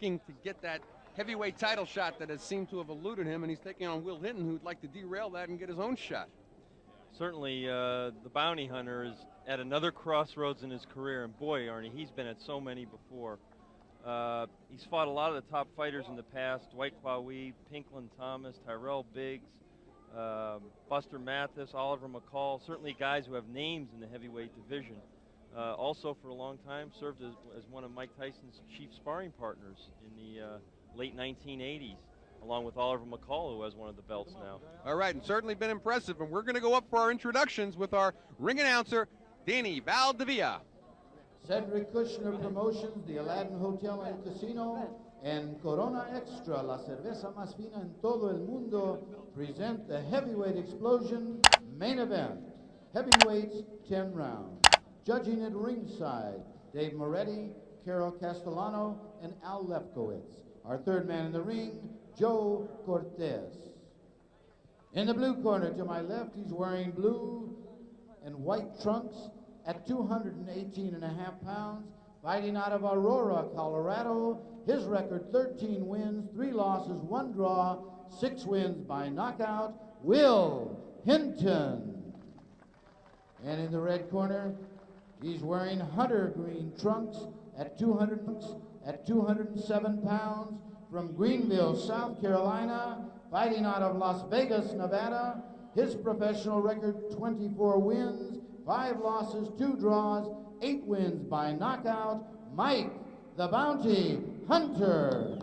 looking to get that heavyweight title shot that has seemed to have eluded him, and he's taking on Will Hinton, who'd like to derail that and get his own shot. Certainly, the bounty hunter is at another crossroads in his career, and boy, Arnie, he's been at so many before. He's fought a lot of the top fighters in the past: Dwight Kwawi, Pinklin Thomas, Tyrell Biggs, Buster Mathis, Oliver McCall. Certainly, guys who have names in the heavyweight division. Also, for a long time, served as one of Mike Tyson's chief sparring partners in the late 1980s. Along with Oliver McCall, who has one of the belts now. All right, and certainly been impressive. And we're going to go up for our introductions with our ring announcer, Danny Valdivia. Cedric Kushner Promotions, the Aladdin Hotel and Casino, and Corona Extra, la cerveza más fina en todo el mundo, present the Heavyweight Explosion main event. Heavyweights, 10 rounds. Judging at ringside, Dave Moretti, Carol Castellano, and Al Lefkowitz. Our third man in the ring, Joe Cortez. In the blue corner to my left, he's wearing blue and white trunks at 218.5 pounds, fighting out of Aurora, Colorado. His record, 13 wins, 3 losses, 1 draw, 6 wins by knockout, Will Hinton. And in the red corner, he's wearing hunter green trunks at 207 pounds, from Greenville, South Carolina, fighting out of Las Vegas, Nevada. His professional record, 24 wins, 5 losses, 2 draws, 8 wins by knockout, Mike the Bounty Hunter.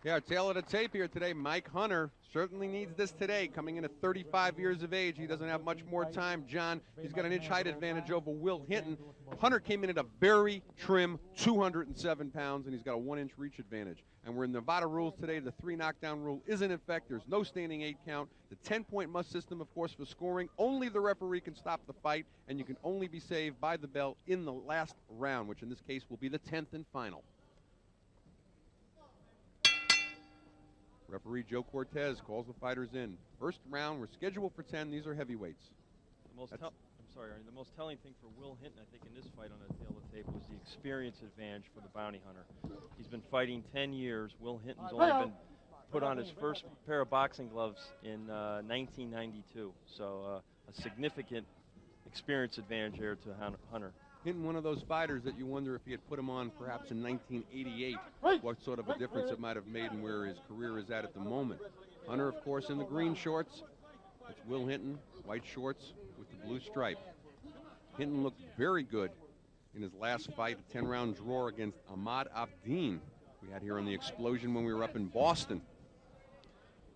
Yeah, tail of the tape here today. Mike Hunter certainly needs this today. Coming in at 35 years of age, he doesn't have much more time. John, he's got an inch height advantage over Will Hinton. Hunter came in at a very trim 207 pounds, and he's got a 1-inch reach advantage. And we're in Nevada rules today. The 3 knockdown rule is in effect. There's no standing 8 count. The 10-point must system, of course, for scoring. Only the referee can stop the fight, and you can only be saved by the bell in the last round, which in this case will be the 10th and final. Referee Joe Cortez calls the fighters in. First round, we're scheduled for 10. These are heavyweights. I'm sorry, Arnie. The most telling thing for Will Hinton, I think, in this fight on the tail of the tape was the experience advantage for the bounty hunter. He's been fighting 10 years. Will Hinton's only been put on his first pair of boxing gloves in 1992. So a significant experience advantage here to Hunter. Hinton, one of those fighters that you wonder if he had put him on perhaps in 1988, what sort of a difference it might have made and where his career is at the moment. Hunter, of course, in the green shorts. It's Will Hinton, white shorts with the blue stripe. Hinton looked very good in his last fight, a 10-round draw against Ahmad Abdeen we had here on the Explosion when we were up in Boston.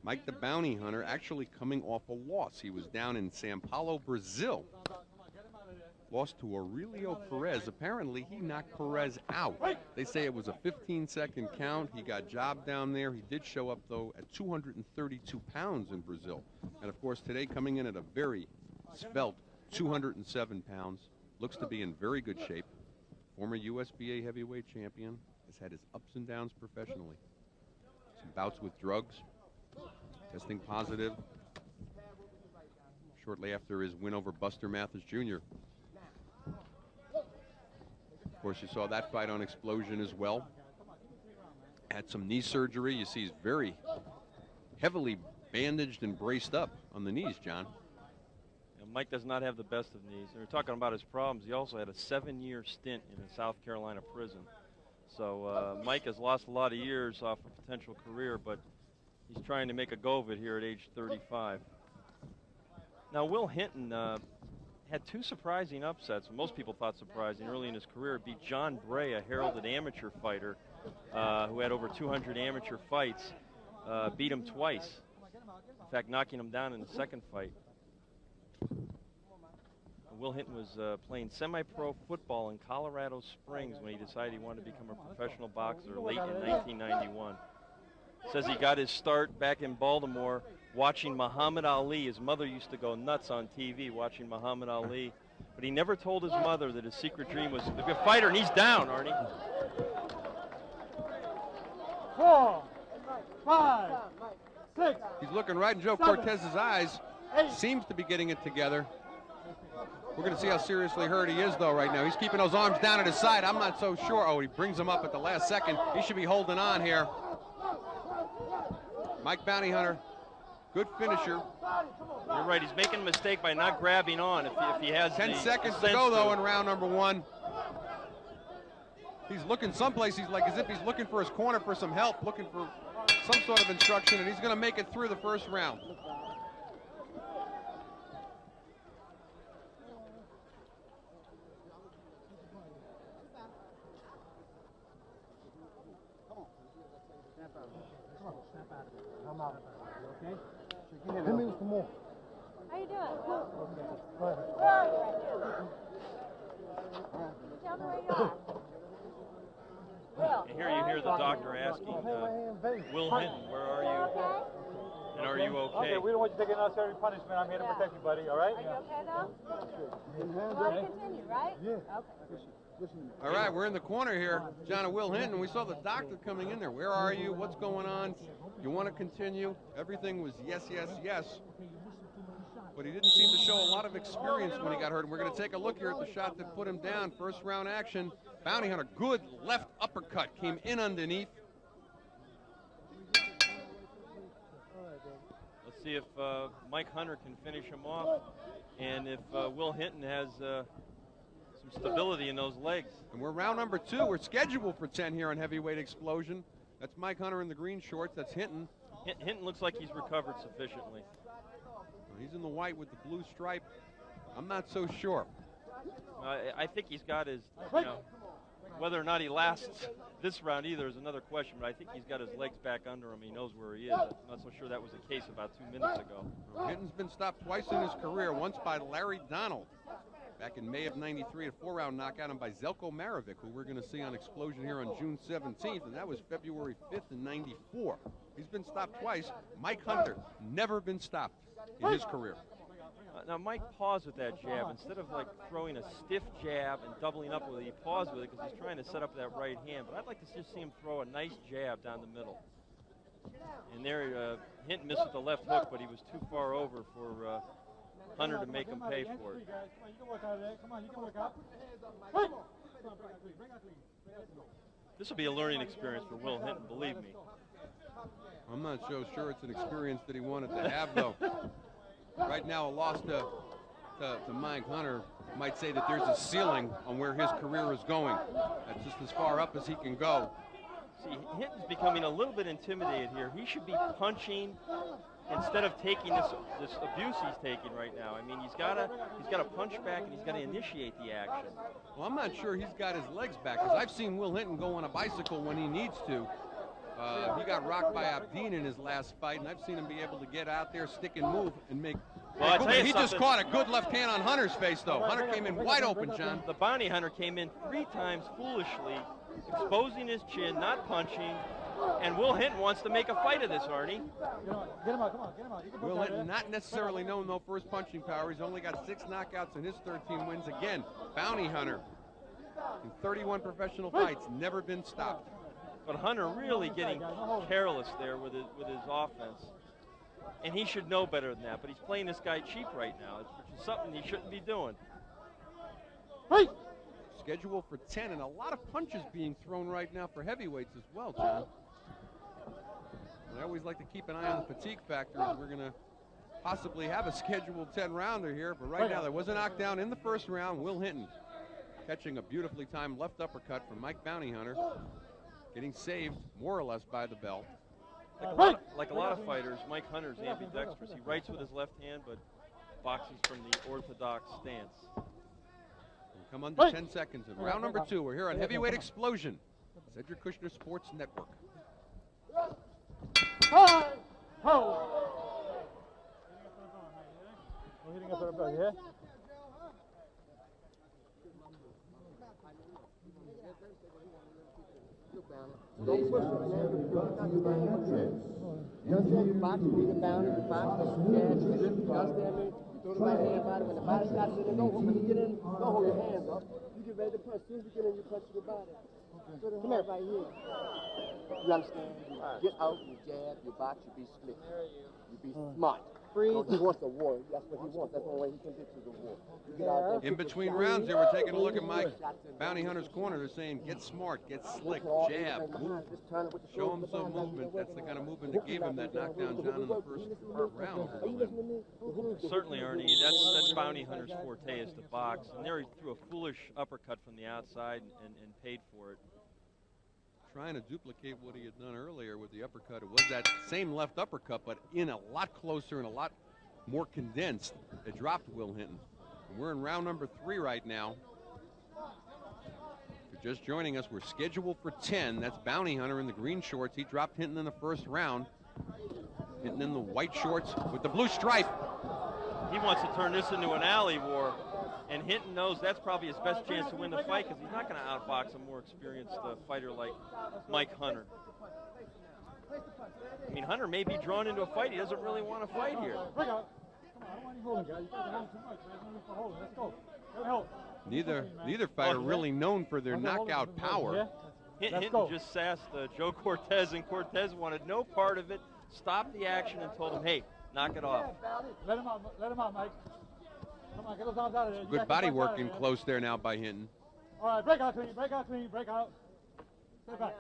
Mike the Bounty Hunter actually coming off a loss. He was down in Sao Paulo, Brazil. Lost to Aurelio Perez. Apparently, he knocked Perez out. They say it was a 15-second count. He got jobbed down there. He did show up, though, at 232 pounds in Brazil. And, of course, today coming in at a very svelte 207 pounds. Looks to be in very good shape. Former USBA heavyweight champion. Has had his ups and downs professionally. Some bouts with drugs. Testing positive. Shortly after his win over Buster Mathis Jr. Of course, you saw that fight on Explosion as well. Had some knee surgery. You see he's very heavily bandaged and braced up on the knees, John. And Mike does not have the best of knees. And we're talking about his problems. He also had a 7-year stint in a South Carolina prison. So Mike has lost a lot of years off a potential career, but he's trying to make a go of it here at age 35. Now, Will Hinton had 2 surprising upsets. Most people thought surprising early in his career. Beat John Bray, a heralded amateur fighter who had over 200 amateur fights. Beat him twice. In fact, knocking him down in the second fight. Will Hinton was playing semi-pro football in Colorado Springs when he decided he wanted to become a professional boxer late in 1991. Says he got his start back in Baltimore watching Muhammad Ali. His mother used to go nuts on TV watching Muhammad Ali, but he never told his mother that his secret dream was to be a fighter, and he's down, Arnie. 4, 5, 6. He's looking right in Joe Cortez's eyes. Seems to be getting it together. We're going to see how seriously hurt he is, though, right now. He's keeping those arms down at his side. I'm not so sure. Oh, he brings him up at the last second. He should be holding on here. Mike Bounty Hunter, good finisher. You're right. He's making a mistake by not grabbing on. If he has 10 seconds to go, though, in round number 1. He's looking someplace. He's like as if he's looking for his corner for some help, looking for some sort of instruction, and he's going to make it through the first round. I'm out. You okay? Give me some more. How you doing? Go ahead. Where are you right now? Tell me where you are. Will. And here you hear the doctor asking Will Hinton, where are you? Okay? And are you okay? Okay, we don't want you to take unnecessary punishment. I'm here to protect you, buddy, all right? Are you okay though? You want to continue, right? Yeah. Okay. All right, we're in the corner here, John and Will Hinton. We saw the doctor coming in there. Where are you? What's going on? You want to continue? Everything was yes, yes, yes. But he didn't seem to show a lot of experience when he got hurt. And we're going to take a look here at the shot that put him down. First round action. Bounty Hunter, good left uppercut. Came in underneath. Let's see if Mike Hunter can finish him off, and if Will Hinton has some stability in those legs. And we're round number 2. We're scheduled for 10 here on Heavyweight Explosion. That's Mike Hunter in the green shorts. That's Hinton. Hinton looks like he's recovered sufficiently. He's in the white with the blue stripe. I'm not so sure. I think he's got his, you know, whether or not he lasts this round either is another question, but I think he's got his legs back under him. He knows where he is. I'm not so sure that was the case about 2 minutes ago. Hinton's been stopped twice in his career, once by Larry Donald back in May of '93, a 4-round knockout, and by Zelko Marovic, who we're going to see on Explosion here on June 17th, and that was February 5th in '94. He's been stopped twice. Mike Hunter, never been stopped in his career. Now, Mike paused with that jab. Instead of like throwing a stiff jab and doubling up with it, he paused with it because he's trying to set up that right hand. But I'd like to just see him throw a nice jab down the middle. And there, Hinton missed with the left hook, but he was too far over for Hunter to make him pay for it. This will be a learning experience for Will Hinton, believe me. I'm not so sure it's an experience that he wanted to have, though. Right now, a loss to Mike Hunter might say that there's a ceiling on where his career is going. That's just as far up as he can go. See, Hinton's becoming a little bit intimidated here. He should be punching instead of taking this abuse he's taking right now. I mean, he's got to punch back and he's got to initiate the action. Well, I'm not sure he's got his legs back, because I've seen Will Hinton go on a bicycle when he needs to. He got rocked by Abdeen in his last fight, and I've seen him be able to get out there, stick and move, and make. Well, I tell you he just something. caught a good left hand on Hunter's face, though. Hunter came in wide open, John. The bounty hunter came in 3 times foolishly, exposing his chin, not punching, and Will Hinton wants to make a fight of this, Arnie. Get him out, come on, get him out. You can Will push Hinton, out, not necessarily known, though, for his punching power. He's only got 6 knockouts in his 13 wins. Again, bounty hunter in 31 professional fights, never been stopped. But Hunter really getting careless there with his offense. And he should know better than that, but he's playing this guy cheap right now, which is something he shouldn't be doing. Scheduled for 10, and a lot of punches being thrown right now for heavyweights as well, John. And I always like to keep an eye on the fatigue factor, as we're going to possibly have a scheduled 10-rounder here. But right now, there was a knockdown in the first round. Will Hinton catching a beautifully timed left uppercut from Mike Bounty Hunter, getting saved more or less by the bell. Like a lot of fighters, Mike Hunter's ambidextrous. He writes with his left hand, but boxes from the orthodox stance. We'll come under 10 seconds in round number 2. We're here on Heavyweight Explosion, Cedric Kushner Sports Network. We're hitting up at our back, yeah? Don't push it, man. You understand? You box, you leave it down, you box, you jab, you grip, you understand me? You throw the right hand body. When the body stops in there, when you get in, don't hold your hands up. You get ready to punch. As soon as you get in, you punch your body. Okay. Come here, right here. You understand? You get out, you jab, you box, you be slick. You be smart. freeze. No, he wants the war. That's what he wants. That's the only way he can get to the war. You get out there, In between rounds here, we're taking a look at Mike Bounty Hunter's corner. They're saying, get smart, get slick, jab, move. Show him some movement. That's the kind of movement that gave him that knockdown John in the first round. Certainly, Ernie. That's Bounty Hunter's forte is to box. And there he threw a foolish uppercut from the outside and paid for it. Trying to duplicate what he had done earlier with the uppercut. It was that same left uppercut, but in a lot closer and a lot more condensed. It dropped Will Hinton. And we're in round number 3 right now. If you're just joining us, we're scheduled for 10. That's Bounty Hunter in the green shorts. He dropped Hinton in the first round. Hinton in the white shorts with the blue stripe. He wants to turn this into an alley war. And Hinton knows that's probably his best chance to win the fight because he's not going to outbox a more experienced fighter like Mike Hunter. I mean, Hunter may be drawn into a fight. He doesn't really want to fight here. Neither fighter really known for their knockout power. Hinton just sassed Joe Cortez, and Cortez wanted no part of it, stopped the action, and told him, hey, knock it off. Let him out, Mike. Come on, get those arms out of there. Good body work in close there now by Hinton. All right, break out clean, break out clean, break out. Stay back.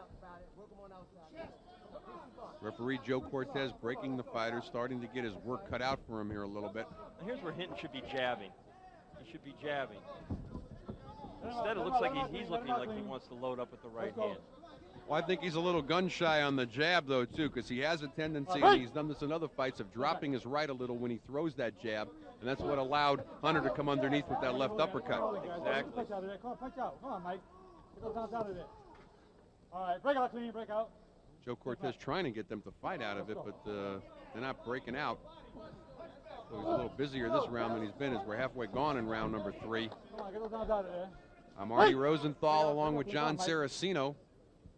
Referee Joe Cortez breaking the fighter, starting to get his work cut out for him here a little bit. Here's where Hinton should be jabbing. He should be jabbing. Instead, it looks like he's looking like he wants to load up with the right hand. Well, I think he's a little gun shy on the jab, though, too, because he has a tendency, and he's done this in other fights, of dropping his right a little when he throws that jab, and that's what allowed Hunter to come underneath with that left uppercut. Exactly. Punch out of there. Come on, punch out. Come on, Mike. Get those arms out of there. All right, break out clean, break out. Joe Cortez trying to get them to fight out of it, but they're not breaking out. So he's a little busier this round than he's been, as we're halfway gone in round number 3. Come on, get those arms out of there. I'm Artie Rosenthal along with John Saraceno.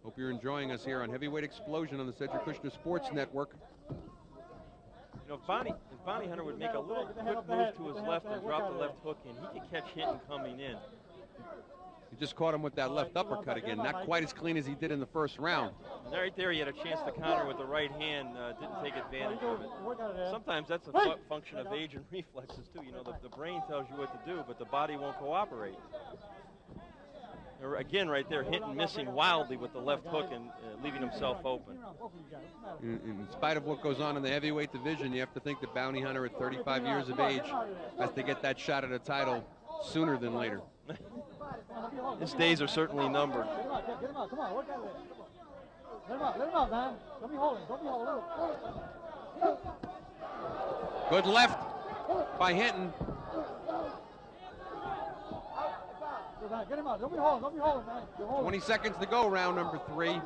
Hope you're enjoying us here on Heavyweight Explosion on the Cedric Kushner Sports Network. You know, if Bounty Hunter would make a little quick move to his left and drop the left hook in, he could catch Hinton coming in. He just caught him with that left uppercut again. Not quite as clean as he did in the first round. And right there, he had a chance to counter with the right hand, didn't take advantage of it. Sometimes that's a function of age and reflexes, too. You know, the brain tells you what to do, but the body won't cooperate. Again, right there, Hinton missing wildly with the left hook and leaving himself open. In spite of what goes on in the heavyweight division, you have to think that Bounty Hunter at 35 years of age has to get that shot at a title sooner than later. His days are certainly numbered. Get him out, come on, work out there. Let him out, man. Don't be holding, Good left by Hinton. Get him out, don't be holding, man. 20 seconds to go, round number 3.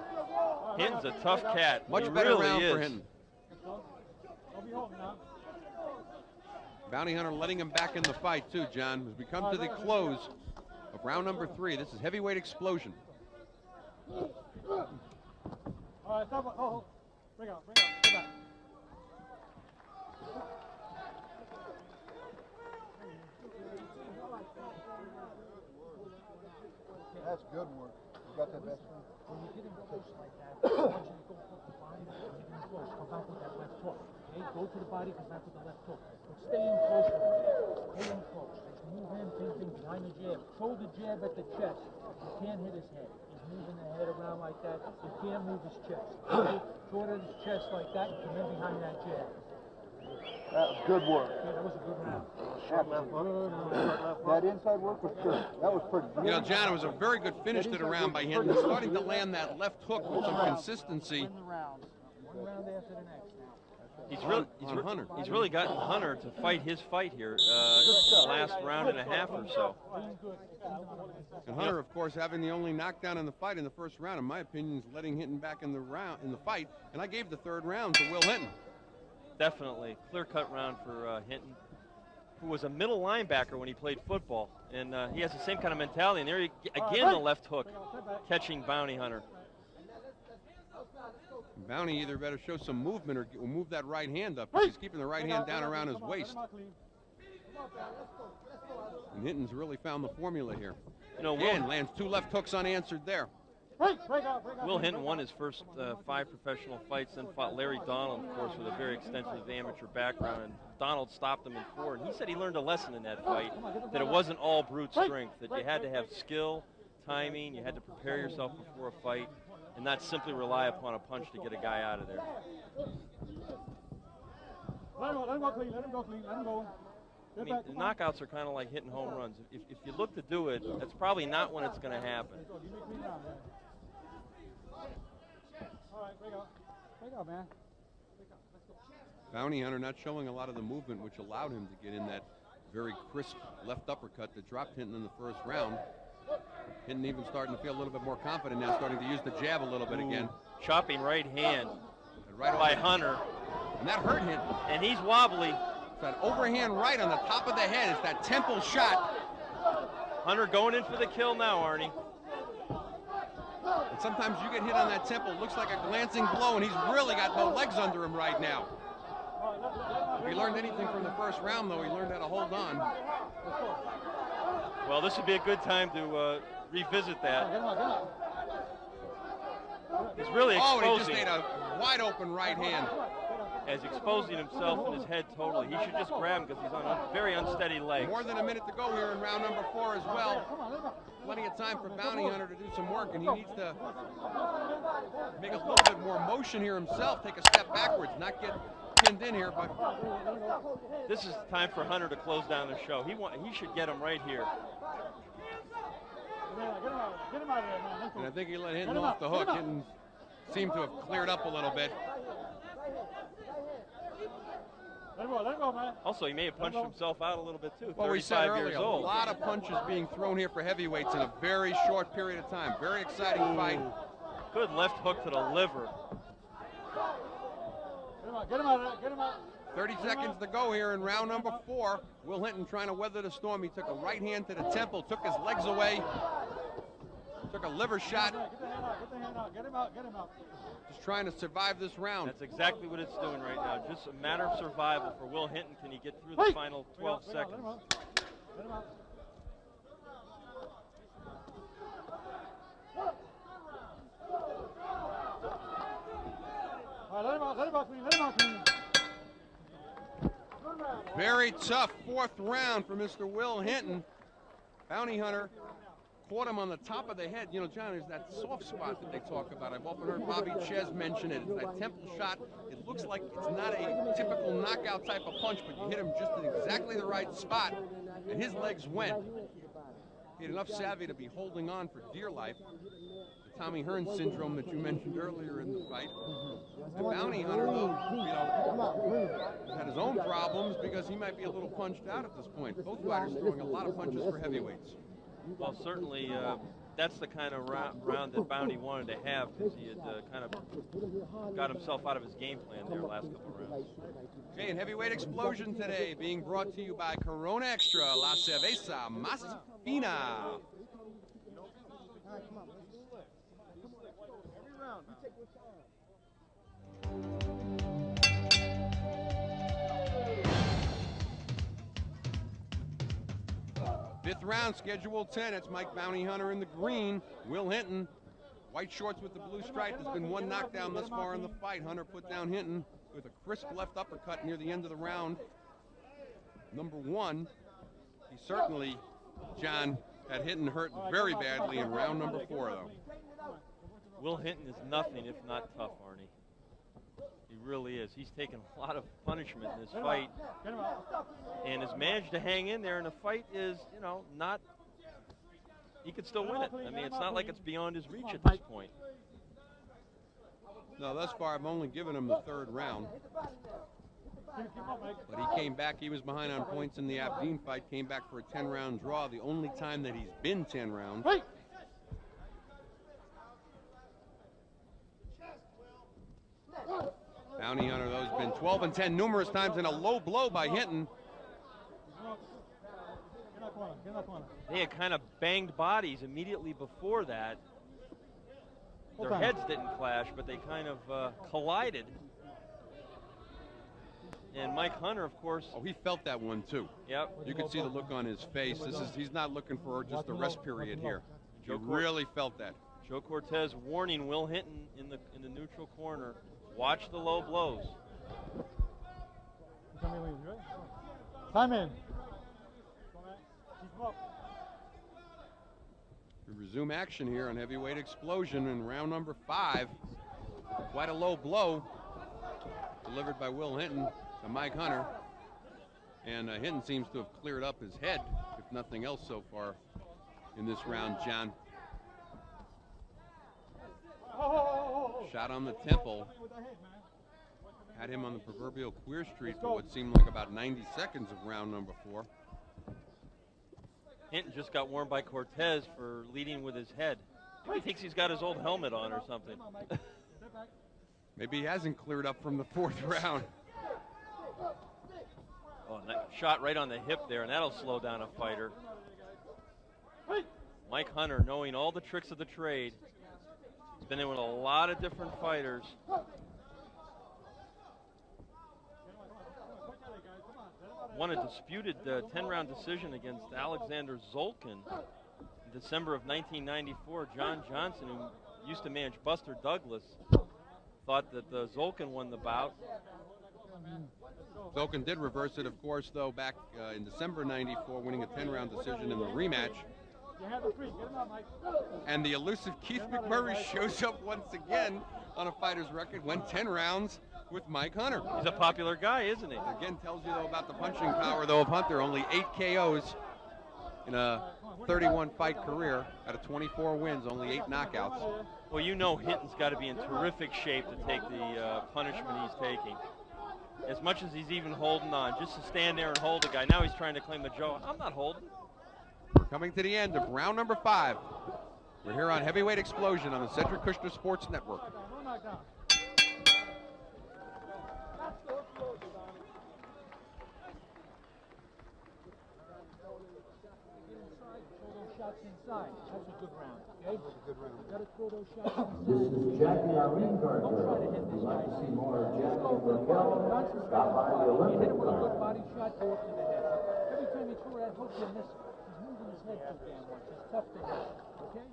Hinton's a tough cat. Much He better really round is. for Hinton. Don't be holding now. Bounty Hunter letting him back in the fight, too, John. As we come to the close of round number 3, this is Heavyweight Explosion. All right, stop. Oh, bring out, get back. That's good work. You got that best one? When you get him close like that, I want you to go put the body, get him close, come back with that left hook. Okay, go to the body, come back with the left hook. But stay in close with him. Stay in close. Just move him, thing behind the jab. Throw the jab at the chest. You can't hit his head. He's moving the head around like that. You can't move his chest. Okay? Throw it at his chest like that and come in behind that jab. That was good work. Okay, that was a good round. That inside work was good. That was pretty good. You know, John, it was a very good finish to the round by Hinton. He's starting to land that left hook with some consistency. Win the round. One round after the next now. He's really gotten Hunter to fight his fight here the last round and a half or so. And Hunter, of course, having the only knockdown in the fight in the first round, in my opinion, is letting Hinton back in the fight. And I gave the third round to Will Hinton. Definitely clear-cut round for Hinton, who was a middle linebacker when he played football, and he has the same kind of mentality. And there again, the left hook catching Bounty Hunter. Bounty either better show some movement or move that right hand up, because he's keeping the right hand down around his waist. And Hinton's really found the formula here. You know, Again, lands 2 left hooks unanswered there. Will Hinton won his first 5 professional fights, then fought Larry Donald, of course, with a very extensive amateur background. And Donald stopped him in 4, and he said he learned a lesson in that fight, that it wasn't all brute strength, that you had to have skill, timing, you had to prepare yourself before a fight, and not simply rely upon a punch to get a guy out of there. Let him go clean, let him go clean, let him go. I mean, the knockouts are kind of like hitting home runs. If you look to do it, that's probably not when it's going to happen. All right, break out, man. Bounty Hunter not showing a lot of the movement, which allowed him to get in that very crisp left uppercut that dropped Hinton in the first round. Hinton even starting to feel a little bit more confident now, starting to use the jab a little bit again. Chopping right hand And right by off- Hunter, And that hurt Hinton. and he's wobbly. It's that overhand right on the top of the head. It's that temple shot. Hunter going in for the kill now, Arnie. And sometimes you get hit on that temple. It looks like a glancing blow, and he's really got no legs under him right now. If he learned anything from the first round, though, he learned how to hold on. Well, this would be a good time to revisit that. He's really Oh, and he just exposing, made a wide open right hand. as exposing himself and his head totally. He should just grab him because he's on a very unsteady leg. More than a minute to go here in round number 4 as well. Plenty of time for Bounty Hunter to do some work, and he needs to make a little bit more motion here himself, take a step backwards, not get pinned in here, but This is time for Hunter to close down the show. He should get him right here. Get him out of there, man. and I think he let Hinton off the hook. Hinton seemed to have cleared up a little bit. Let him go, man. Also, he may have punched himself out a little bit too. Well, we said 35 earlier, years a old. lot of punches being thrown here for heavyweights in a very short period of time. Very exciting fight. Good left hook to the liver. Get him out of there. Get him out. 30 seconds to go here in round number 4. Will Hinton trying to weather the storm. He took a right hand to the temple, took his legs away, took a liver shot, Get the hand out. Get the hand out. Get him out. Get him out. just trying to survive this round. That's exactly what it's doing right now. Just a matter of survival for Will Hinton. Can he get through the final 12 seconds? Let him out. Let him out. All right, let him out. Let him out clean. Let him out clean. Very tough 4th round for Mr. Will Hinton. Bounty Hunter caught him on the top of the head. You know, John, there's that soft spot that they talk about. I've often heard Bobby Ches mention it. It's that temple shot. It looks like it's not a typical knockout type of punch, but you hit him just in exactly the right spot, and his legs went. He had enough savvy to be holding on for dear life. The Tommy Hearns syndrome that you mentioned earlier in the fight. The Bounty Hunter, though, you know, had his own problems because he might be a little punched out at this point. Both fighters throwing a lot of punches for heavyweights. Well, certainly that's the kind of round that Bounty wanted to have, because he had kind of got himself out of his game plan there last couple of rounds. Okay, and heavyweight explosion today being brought to you by Corona Extra, La Cerveza Más Fina. Fifth round, schedule 10. It's Mike Bounty Hunter in the green. Will Hinton, white shorts with the blue stripe. There's been one knockdown thus far in the fight. Hunter put down Hinton with a crisp left uppercut near the end of the round. Number 1. He certainly, John, had Hinton hurt very badly in round number 4, though. Will Hinton is nothing if not tough, Arnie. He really is. He's taken a lot of punishment in this fight and has managed to hang in there, and the fight is, you know, not, he could still win it. I mean, it's not like it's beyond his reach at this point. No, thus far I've only given him the 3rd round. But he came back. He was behind on points in the Abdeen fight, came back for a 10-round draw, the only time that he's been 10 rounds. Bounty Hunter, though, has been 12-10 numerous times, and a low blow by Hinton. They had kind of banged bodies immediately before that. Their heads didn't clash, but they kind of collided. And Mike Hunter, of course. Oh, he felt that one, too. Yep. You could see the look on his face. He's not looking for just a rest period here. He really felt that. Joe Cortez warning Will Hinton in the neutral corner. Watch the low blows. Time in. We resume action here on Heavyweight Explosion in round number 5. Quite a low blow delivered by Will Hinton to Mike Hunter. And Hinton seems to have cleared up his head, if nothing else so far in this round, John. Shot on the temple. Had him on the proverbial queer street for what seemed like about 90 seconds of round number 4. Hinton just got warned by Cortez for leading with his head. Maybe he thinks he's got his old helmet on or something. Maybe he hasn't cleared up from the 4th round. Oh, and that shot right on the hip there, and that'll slow down a fighter. Mike Hunter, knowing all the tricks of the trade, he's been in with a lot of different fighters. Won a disputed 10-round decision against Alexander Zolkin in December of 1994. John Johnson, who used to manage Buster Douglas, thought that Zolkin won the bout. Zolkin did reverse it, of course, though, back in December 94, winning a 10-round decision in the rematch. And the elusive Keith McMurray shows up once again on a fighter's record, went 10 rounds with Mike Hunter. He's a popular guy, isn't he? Again, tells you, though, about the punching power, though, of Hunter. Only 8 KOs in a 31-fight career out of 24 wins, only 8 knockouts. Well, you know Hinton's got to be in terrific shape to take the punishment he's taking. As much as he's even holding on, just to stand there and hold a guy. Now he's trying to claim the Joe. I'm not holding. We're coming to the end of round number 5. We're here on Heavyweight Explosion on the Cedric Kushner Sports Network. Shots inside. That's a good round. Okay? That was a good round. You gotta throw those shots inside. This is Jackie, our ring card. Don't try to hit If this you'd like guy. to see more of Just Jackie go for the body. Raquel, Concentrate stop on by the the body. You hit Olympic him with a good card. body shot, go up to the head. Every time you throw that hook, you miss it. He's moving his head too damn much. It's tough to hit. Okay?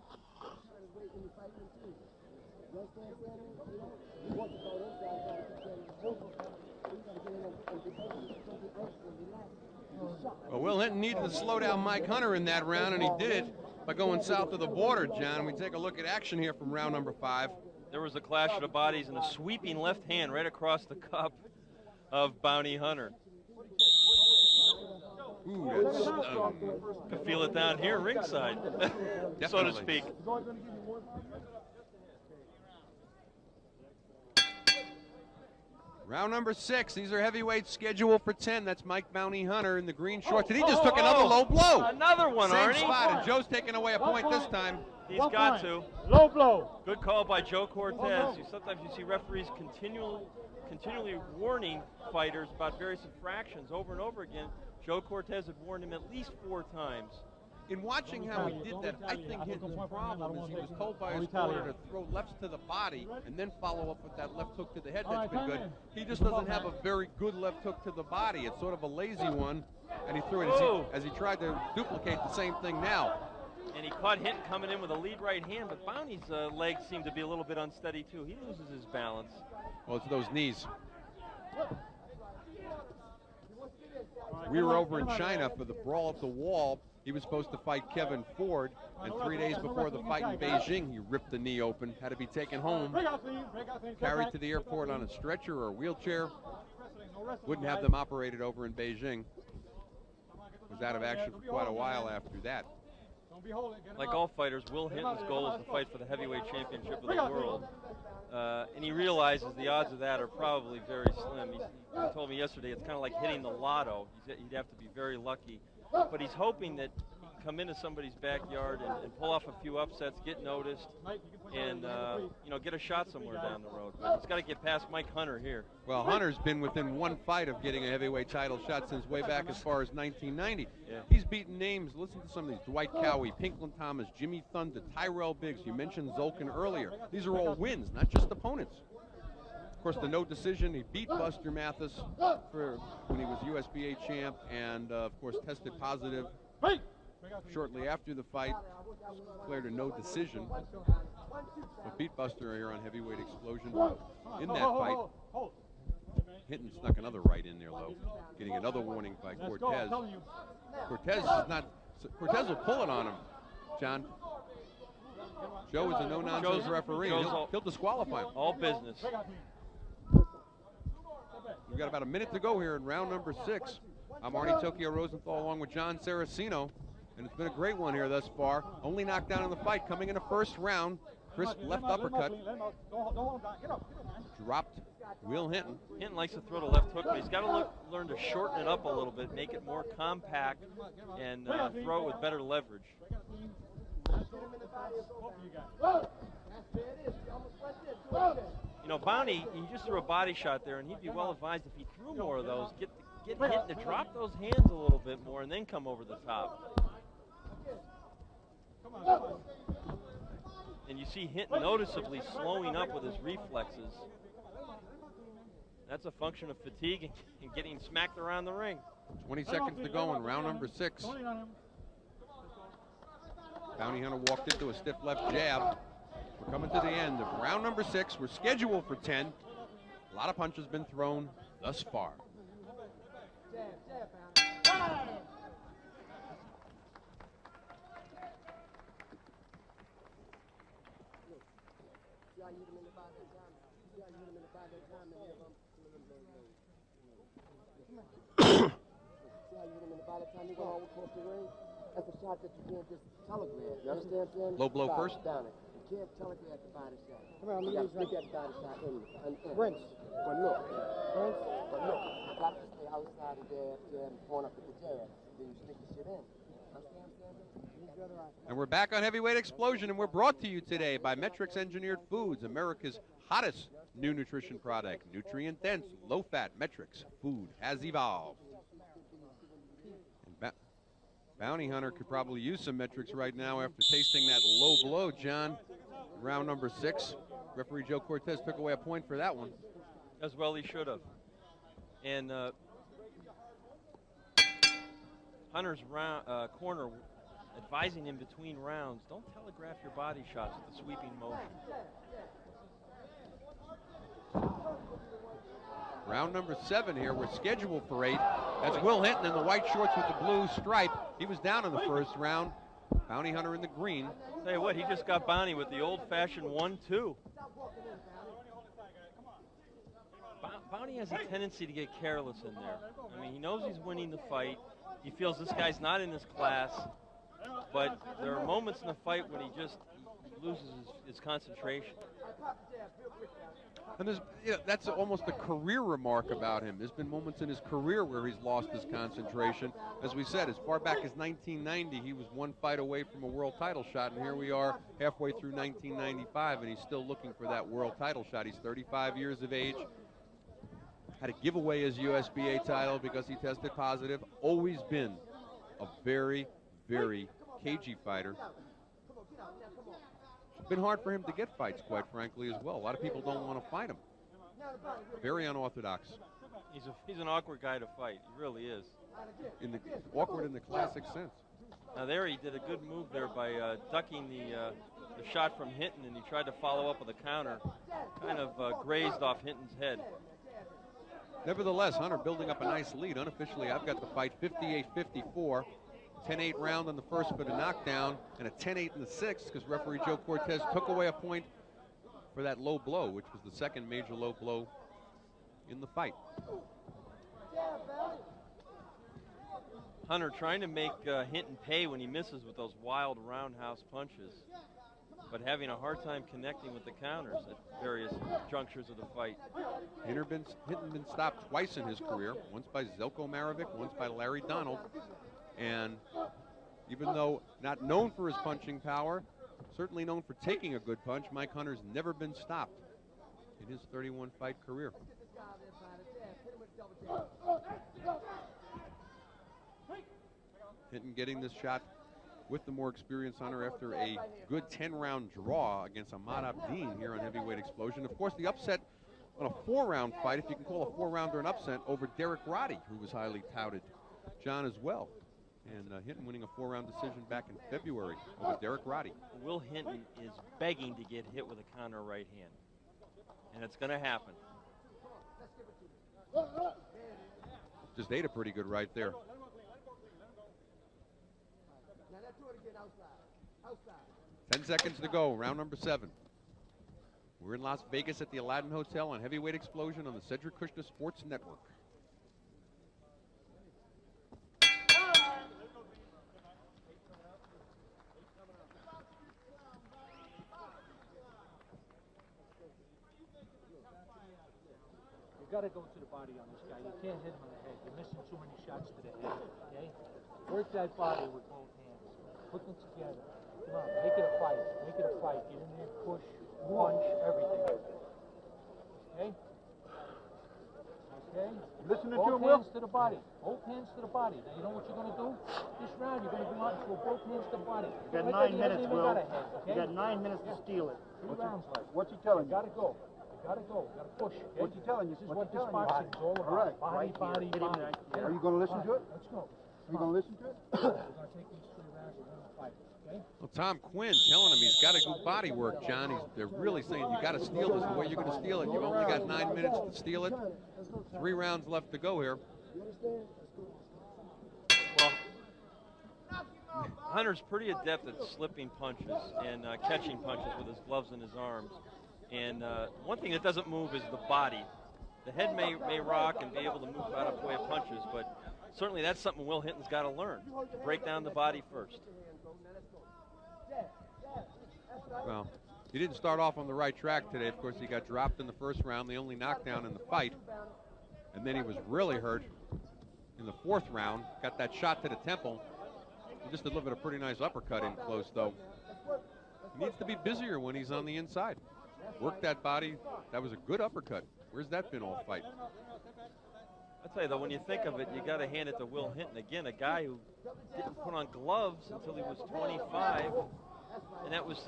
Well, Will Hinton needed to slow down Mike Hunter in that round, and he did it by going south of the border, John. We take a look at action here from round number 5. There was a clash of the bodies and a sweeping left hand right across the cup of Bounty Hunter. Ooh, that's Could feel it down here ringside, so to speak. round number 6. These are heavyweights scheduled for 10. That's Mike Bounty Hunter in the green shorts. And he just took another low blow. Another one, Same Arnie. spot, and Joe's taking away a point this time. He's got to. Low blow. Good call by Joe Cortez. Sometimes you see referees continually warning fighters about various infractions over and over again. Joe Cortez had warned him at least 4 times. In watching how he did that, I think Hinton's problem is he was told by his corner to throw lefts to the body and then follow up with that left hook to the head. That's been good. He just doesn't have a very good left hook to the body. It's sort of a lazy one, and he threw it as he tried to duplicate the same thing now. And he caught Hinton coming in with a lead right hand, but Bounty's legs seem to be a little bit unsteady too. He loses his balance. Well, it's those knees. We were over in China for the Brawl at the Wall. He was supposed to fight Kevin Ford, and 3 days before the fight in Beijing, he ripped the knee open, had to be taken home, carried to the airport on a stretcher or a wheelchair. Wouldn't have them operated over in Beijing. Was out of action for quite a while after that. Like all fighters, Will Hinton's goal is to fight for the heavyweight championship of the world. And he realizes the odds of that are probably very slim. He told me yesterday it's kind of like hitting the lotto. He'd have to be very lucky. But he's hoping that he can come into somebody's backyard and pull off a few upsets, get noticed, and get a shot somewhere down the road. But he's got to get past Mike Hunter here. Well, Hunter's been within 1 fight of getting a heavyweight title shot since way back as far as 1990. Yeah. He's beaten names. Listen to some of these: Dwight Cowie, Pinklon Thomas, Jimmy Thunder, Tyrell Biggs. You mentioned Zolkin earlier. These are all wins, not just opponents. Of course, the no decision, he beat Buster Mathis for when he was USBA champ, and of course tested positive shortly after the fight, declared a no decision. A feet buster here on Heavyweight Explosion. In that fight, Hinton snuck another right in there, though, getting another warning by Cortez. Cortez will pull it on him, John. Joe is a no-nonsense referee. He'll disqualify him. All business. We've got about a minute to go here in round number 6. I'm Arnie Tokyo Rosenthal along with John Saraceno, and it's been a great one here thus far. Only knocked down in the fight coming in the first round. Crisp left uppercut. Dropped Will Hinton. Hinton likes to throw the left hook, but he's got to learn to shorten it up a little bit, make it more compact, and throw it with better leverage. You know, Bounty, he just threw a body shot there, and he'd be well advised if he threw more of those, get Hinton to drop those hands a little bit more and then come over the top. And you see Hinton noticeably slowing up with his reflexes. That's a function of fatigue and getting smacked around the ring. 20 seconds to go in round number 6. Bounty Hunter walked into a stiff left jab. We're coming to the end of round number 6. We're scheduled for 10. A lot of punches been thrown thus far. That's a shot that you can't just telegraph. You understand what I'm saying? Low blow first. Down it. You can't telegraph the body shot. Come on, you got to stick that body shot in. Rinse. But look, you got to stay outside of there and point up with the jab. Then you stick the shit in. Understand what I'm saying? And we're back on Heavyweight Explosion, and we're brought to you today by Metrics Engineered Foods, America's hottest new nutrition product. Nutrient-dense, low-fat Metrics food has evolved. And Bounty Hunter could probably use some Metrics right now after tasting that low blow, John. Round number 6. Referee Joe Cortez took away a point for that one. As well he should have. And Hunter's corner advising him between rounds, don't telegraph your body shots with the sweeping motion. Round number 7 here. We're scheduled for 8. That's Will Hinton in the white shorts with the blue stripe. He was down in the first round. Bounty Hunter in the green. Tell you what, he just got Bounty with the old-fashioned 1-2. Bounty has a tendency to get careless in there. I mean, he knows he's winning the fight. He feels this guy's not in his class. But there are moments in the fight when he loses his concentration. And that's almost a career remark about him. There's been moments in his career where he's lost his concentration. As we said, as far back as 1990, he was one fight away from a world title shot, and here we are halfway through 1995, and he's still looking for that world title shot. He's 35 years of age. Had to give away his USBA title because he tested positive. Always been a very, very cagey fighter. It's been hard for him to get fights, quite frankly, as well. A lot of people don't want to fight him. Very unorthodox. He's an awkward guy to fight. He really is. Awkward in the classic sense. Now there he did a good move there by ducking the shot from Hinton, and he tried to follow up with a counter. Kind of grazed off Hinton's head. Nevertheless, Hunter building up a nice lead. Unofficially, I've got the fight 58-54. 10-8 round on the first for the knockdown, and a 10-8 in the sixth because referee Joe Cortez took away a point for that low blow, which was the second major low blow in the fight. Hunter trying to make Hinton pay when he misses with those wild roundhouse punches, but having a hard time connecting with the counters at various junctures of the fight. Hinton been stopped twice in his career, once by Zelko Marovic, once by Larry Donald. And even though not known for his punching power, certainly known for taking a good punch, Mike Hunter's never been stopped in his 31-fight career. Hinton getting this shot with the more experienced Hunter after a good 10-round draw against Ahmad Abdin here on Heavyweight Explosion. Of course, the upset on a 4-round fight, if you can call a 4-rounder an upset, over Derek Roddy, who was highly touted, John, as well. And Hinton winning a 4-round decision back in February over Derek Roddy. Will Hinton is begging to get hit with a counter right hand. And it's going to happen. Just ate a pretty good right there. Now let's do it again outside. Outside. 10 seconds to go, round number 7. We're in Las Vegas at the Aladdin Hotel on Heavyweight Explosion on the Cedric Kushner Sports Network. You got to go to the body on this guy. You can't hit him on the head. You're missing too many shots to the head. Okay? Work that body with both hands. Put them together. Come on, make it a fight. Make it a fight. Get in there, push, punch, everything. Okay? Okay? Listening to both him, Will? hands to the body. Both hands to the body. Now you know what you're gonna do? This round you're gonna go out and throw both hands to the body. You got Right 9 there, minutes, he hasn't even Will. got a head, okay? You got 9 minutes to steal it. 3 rounds left. What's he telling You you? gotta go. You gotta go. You gotta push. Okay? What's he telling you? This is What's what he this telling you? boxing is all about. Correct. Body, Right here. body, Hit him body. right Okay? here. Are you gonna listen to it? Let's go. Are you going to listen to it? We're gonna take these 3 rounds and win the fight. Okay? Well, Tom Quinn telling him he's got to do body work, John. They're really saying you got to steal this. The way you're going to steal it, you've only got 9 minutes to steal it. 3 rounds left to go here. Well, Hunter's pretty adept at slipping punches and catching punches with his gloves in his arms. And one thing that doesn't move is the body. The head may rock and be able to move out of the way of punches, but certainly that's something Will Hinton's got to learn. Break down the body first. Well, he didn't start off on the right track today. Of course, he got dropped in the first round, the only knockdown in the fight. And then he was really hurt in the 4th round. Got that shot to the temple. He just delivered a pretty nice uppercut in close, though. He needs to be busier when he's on the inside. Work that body. That was a good uppercut. Where's that been all fight? I tell you though, when you think of it, you got to hand it to Will Hinton again, a guy who didn't put on gloves until he was 25, and that was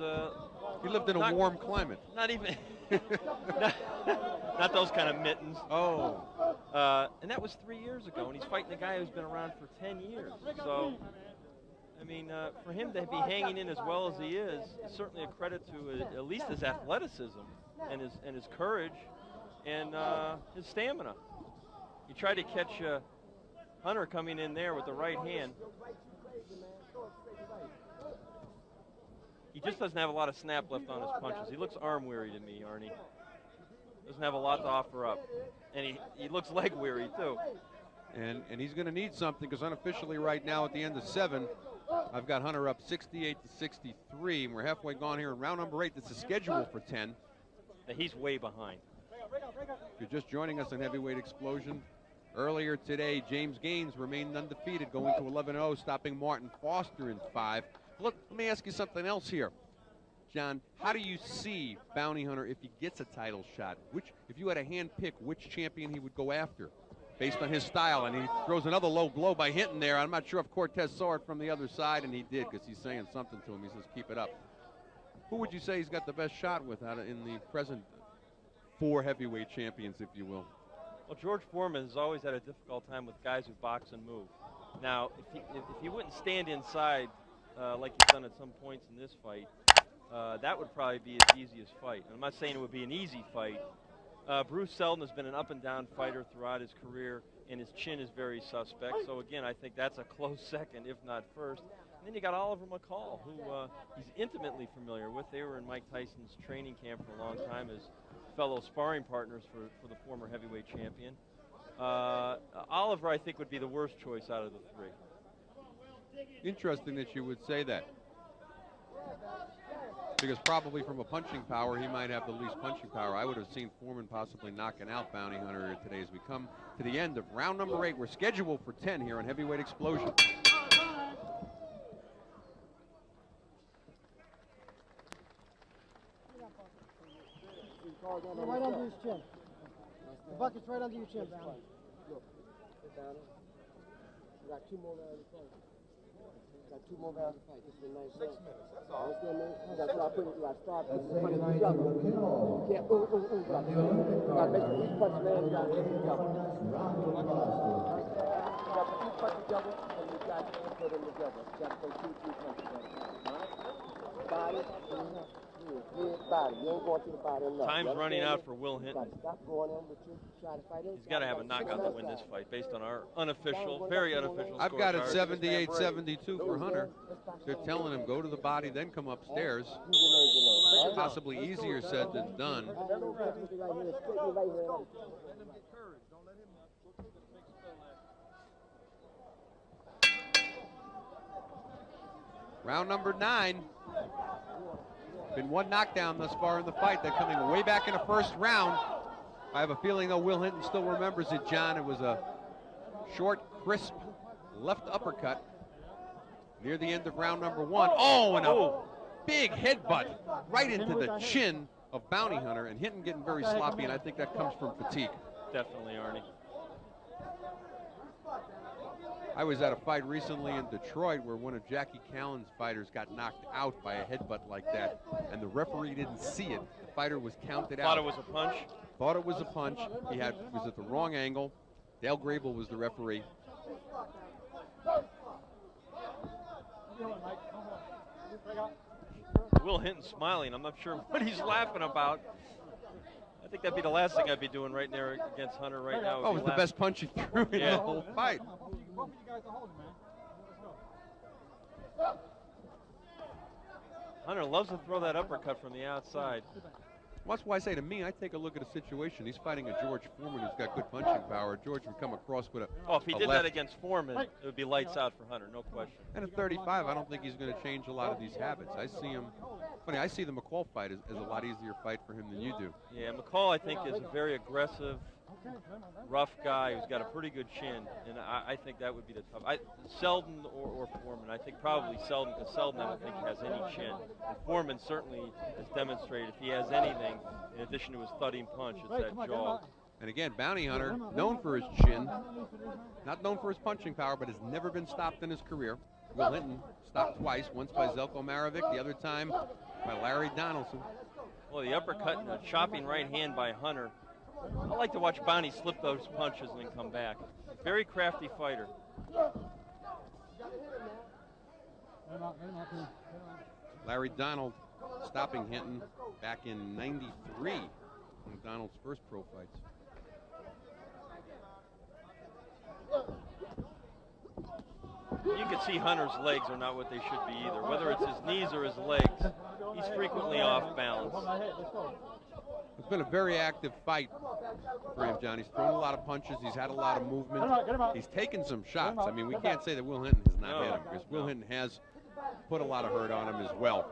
He lived in a warm climate. not even not those kind of mittens. Oh, And that was 3 years ago, and he's fighting a guy who's been around for 10 years. So, I mean, for him to be hanging in as well as he is certainly a credit to at least his athleticism and his courage and his stamina. He tried to catch Hunter coming in there with the right hand. He just doesn't have a lot of snap left on his punches. He looks arm weary to me, Arnie. Doesn't have a lot to offer up. And he looks leg weary, too. and he's going to need something because unofficially right now at the end of 7, I've got Hunter up 68-63. And we're halfway gone here in round number 8. This is scheduled for 10. Now, he's way behind. If you're just joining us on Heavyweight Explosion, earlier today, James Gaines remained undefeated, going to 11-0, stopping Martin Foster in 5. Let me ask you something else here. John, how do you see Bounty Hunter if he gets a title shot? If you had a hand pick, which champion he would go after based on his style? And he throws another low blow by Hinton there. I'm not sure if Cortez saw it from the other side, and he did because he's saying something to him. He says, keep it up. Who would you say he's got the best shot with in the present 4 heavyweight champions, if you will? Well, George Foreman has always had a difficult time with guys who box and move. Now, if he wouldn't stand inside like he's done at some points in this fight, that would probably be his easiest fight. And I'm not saying it would be an easy fight. Bruce Seldon has been an up-and-down fighter throughout his career, and his chin is very suspect. So, again, I think that's a close second, if not first. And then you got Oliver McCall, who he's intimately familiar with. They were in Mike Tyson's training camp for a long time as fellow sparring partners for the former heavyweight champion. Oliver, I think, would be the worst choice out of the 3. Interesting that you would say that. Because probably from a punching power, he might have the least punching power. I would have seen Foreman possibly knocking out Bounty Hunter today as we come to the end of round number 8. We're scheduled for 10 here on Heavyweight Explosion. Right under his chin. The bucket's right under your chin, Brown. Look, down. You got 2 more rounds to fight. Got 2 more rounds to fight. This is a nice 6 minutes, that's all. Understand me? That's what I put it through. I start with the punch each other. You can't you got to make sure each punch man, you got to hit each other. You got to each punch each other, and you got to throw them together. You gotta throw 2-3 punches at a time, all right? Body, head, body. You ain't going to the body enough. Time's running out for Will Hinton. Stop going in with you. Try to fight him. He's got to have a knockout to win this fight based on our unofficial, very unofficial I've got it scorecard. 78-72 for Hunter. They're telling him go to the body, then come upstairs. Possibly easier said than done. Round number 9. Been one knockdown thus far in the fight. They're coming way back in the first round. I have a feeling, though, Will Hinton still remembers it, John. It was a short, crisp left uppercut near the end of round number 1. Oh, and a big headbutt right into the chin of Bounty Hunter, and Hinton getting very sloppy, and I think that comes from fatigue. Definitely, Arnie. I was at a fight recently in Detroit where one of Jackie Callan's fighters got knocked out by a headbutt like that, and the referee didn't see it. The fighter was counted out. Thought it was a punch? Thought it was a punch. He was at the wrong angle. Dale Grable was the referee. Will Hinton smiling. I'm not sure what he's laughing about. I think that'd be the last thing I'd be doing right there against Hunter right now. Oh, it was the best punch he threw in the whole fight. Hunter loves to throw that uppercut from the outside. That's why I say, to me, I take a look at a situation. He's fighting a George Foreman who's got good punching power. George would come across with a if he did left. that against Foreman, it would be lights out for Hunter, no question. And at 35, I don't think he's going to change a lot of these habits. I see the McCall fight as a lot easier fight for him than you do. Yeah, McCall, I think, is a very aggressive, rough guy who's got a pretty good chin, and I think that would be the tough. Selden or Foreman. I think probably Selden, because Selden I don't think has any chin. And Foreman certainly has demonstrated if he has anything, in addition to his thudding punch, it's that jaw. And again, Bounty Hunter, known for his chin, not known for his punching power, but has never been stopped in his career. Will Hinton stopped twice, once by Zelko Marovic, the other time by Larry Donaldson. Well, the uppercut and the chopping right hand by Hunter. I like to watch Bounty slip those punches and then come back. Very crafty fighter. Larry Donald stopping Hinton back in '93, one of Donald's first pro fights. You can see Hunter's legs are not what they should be either. Whether it's his knees or his legs, he's frequently off balance. It's been a very active fight for him, John. He's thrown a lot of punches. He's had a lot of movement. He's taken some shots. I mean, we can't say that Will Hinton has not hit him, because Will Hinton has put a lot of hurt on him as well.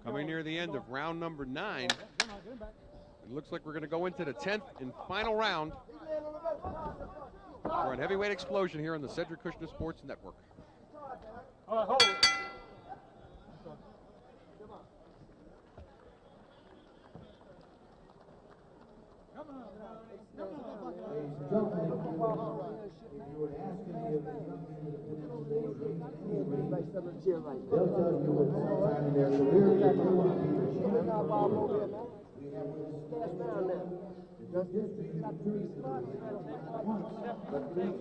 Coming near the end of round number 9. It looks like we're going to go into the 10th and final round for a heavyweight explosion here on the Cedric Kushner Sports Network. They'll tell you at some time in their career that they want to be ashamed of. We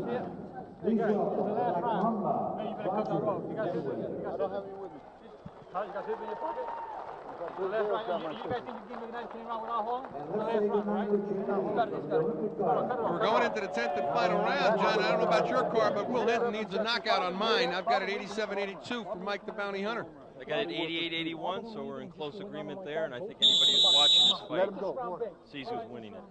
have Please welcome Black Mamba, We're going into the 10th and final round, John. I don't know about your card, but Will Hinton needs a knockout on mine. I've got it 87-82 for Mike the Bounty Hunter. I got it 88-81, so we're in close agreement there, and I think anybody who's watching this fight sees who's winning it.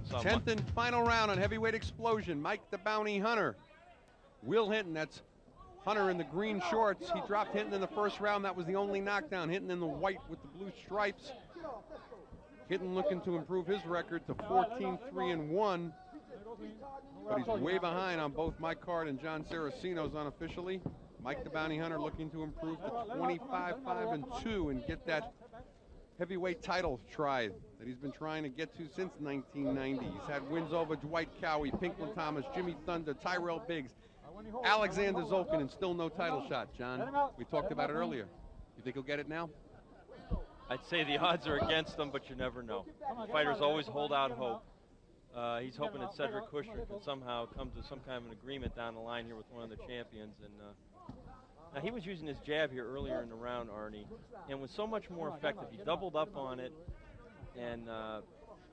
So 10th and final round on heavyweight explosion. Mike the Bounty Hunter. Will Hinton, that's Hunter in the green shorts. He dropped Hinton in the first round. That was the only knockdown. Hinton in the white with the blue stripes. Hinton looking to improve his record to 14-3-1. But he's way behind on both my card and John Saraceno's unofficially. Mike the Bounty Hunter looking to improve to 25-5-2 and get that heavyweight title try that he's been trying to get to since 1990. He's had wins over Dwight Cowie, Pinklin Thomas, Jimmy Thunder, Tyrell Biggs, Alexander Zolkin, and still no title shot, John. We talked about it earlier. You think he'll get it now? I'd say the odds are against him, but you never know. Fighters always hold out hope. He's hoping that Cedric Kushner can somehow come to some kind of an agreement down the line here with one of the champions. And now he was using his jab here earlier in the round, Arnie, and was so much more effective. He doubled up on it, and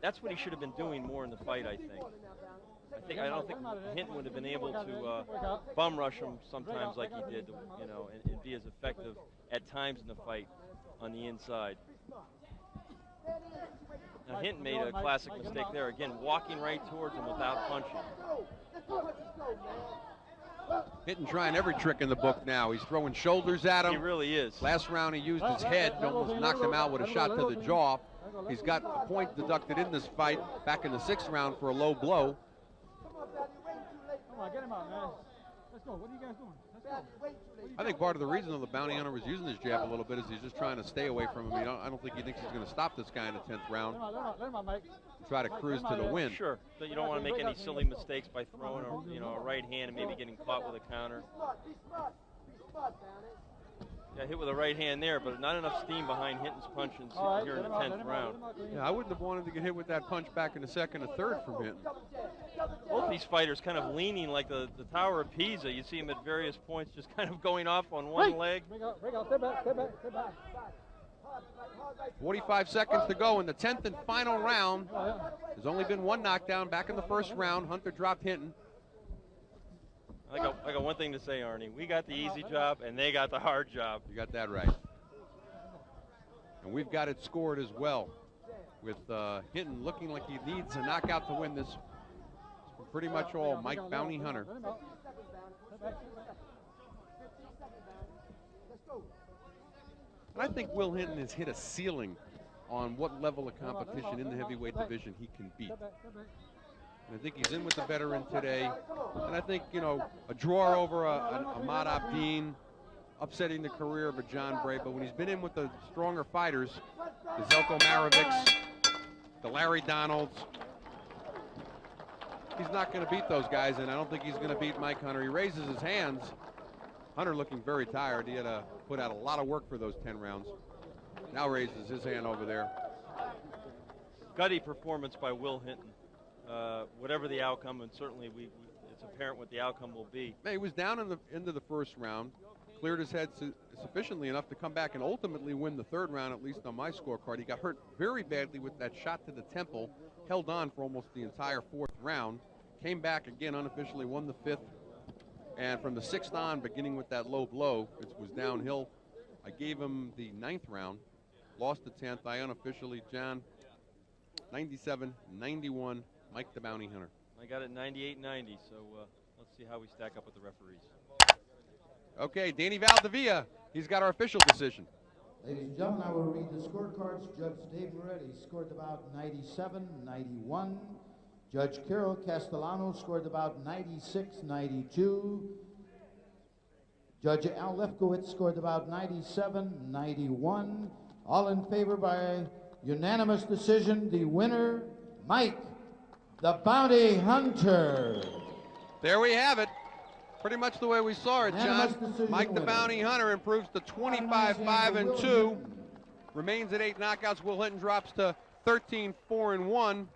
that's what he should have been doing more in the fight, I think. I don't think Hinton would have been able to bum rush him sometimes like he did, you know, and be as effective at times in the fight on the inside. Now Hinton made a classic mistake there, again, walking right towards him without punching. Hinton trying every trick in the book now. He's throwing shoulders at him. He really is. Last round he used his head, almost knocked him out with a shot to the jaw. He's got a point deducted in this fight back in the 6th round for a low blow. Come on, get him out, man. Let's go. What are you guys doing? Let's go. I think part of the reason the bounty hunter was using his jab a little bit is he's just trying to stay away from him. I don't think he thinks he's going to stop this guy in the 10th round. Let him out, Mike. Try to cruise to the win. Sure, but you don't want to make any silly mistakes by throwing a right hand and maybe getting caught with a counter. Got hit with a right hand there, but not enough steam behind Hinton's punch here in the 10th round. Yeah, I wouldn't have wanted to get hit with that punch back in the 2nd or 3rd from Hinton. Both these fighters kind of leaning like the Tower of Pisa. You see them at various points just kind of going off on one leg. Break out, step back, step back, step back. 45 seconds to go in the 10th and final round. There's only been one knockdown back in the 1st round. Hunter dropped Hinton. I got one thing to say, Arnie. We got the easy job, and they got the hard job. You got that right. And we've got it scored as well, with Hinton looking like he needs a knockout to win this. It's pretty much all Mike Bounty Hunter. And I think Will Hinton has hit a ceiling on what level of competition in the heavyweight division he can beat. And I think he's in with the veteran today. And I think, you know, a draw over Ahmad Abdin, upsetting the career of a John Bray. But when he's been in with the stronger fighters, the Zelko Marovics, the Larry Donalds, he's not going to beat those guys. And I don't think he's going to beat Mike Hunter. He raises his hands. Hunter looking very tired. He had to put out a lot of work for those 10 rounds. Now raises his hand over there. Gutty performance by Will Hinton. Whatever the outcome, and certainly it's apparent what the outcome will be. He was down in the end of the 1st round, cleared his head sufficiently enough to come back and ultimately win the 3rd round, at least on my scorecard. He got hurt very badly with that shot to the temple, held on for almost the entire 4th round, came back again unofficially, won the 5th, and from the 6th on, beginning with that low blow, it was downhill. I gave him the 9th round, lost the 10th. I unofficially, John, 97-91. Mike the Bounty Hunter. I got it 98-90, so let's see how we stack up with the referees. Okay, Danny Valdivia, he's got our official decision. Ladies and gentlemen, I will read the scorecards. Judge Dave Moretti scored about 97-91. Judge Carol Castellano scored about 96-92. Judge Al Lefkowitz scored about 97-91. All in favor by unanimous decision. The winner, Mike the Bounty Hunter. There we have it. Pretty much the way we saw it, John. Mike the winner. Bounty Hunter improves to 25-5-2. Remains at 8 knockouts. Will Hinton drops to 13-4-1.